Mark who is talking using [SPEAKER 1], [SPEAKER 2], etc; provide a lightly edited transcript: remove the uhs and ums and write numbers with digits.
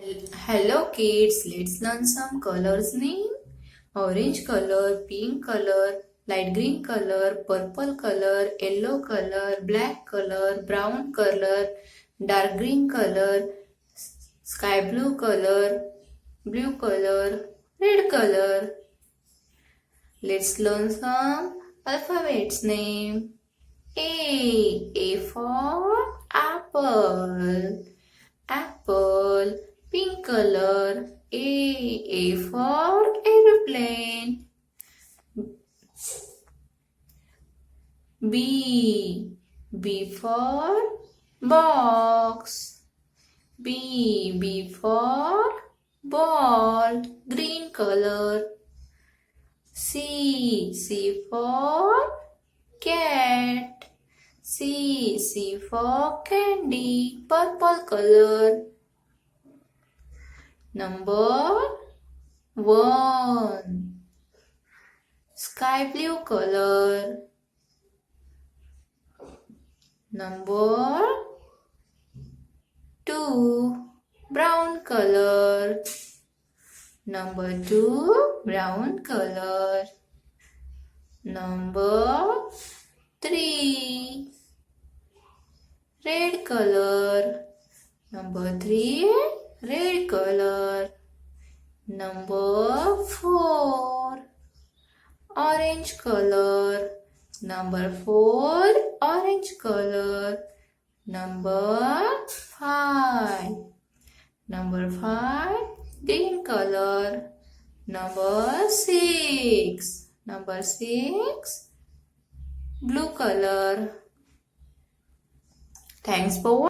[SPEAKER 1] Hello kids, let's learn some colors name. Orange color, pink color, light green color, purple color, yellow color, black color, brown color, dark green color, sky blue color, blue color, red color. Let's learn some alphabets name. A for apple. Apple, pink color. A for aeroplane. B for box. B for ball, green color. C for cat. C for candy, purple color. Number 1, sky blue color. Number 2, brown color. Number 2, brown color. Number 3, red color. Number 3, red color. Number 4, orange color. Number 4, orange color. Number 5, green color. Number 6, blue color. Thanks for watching.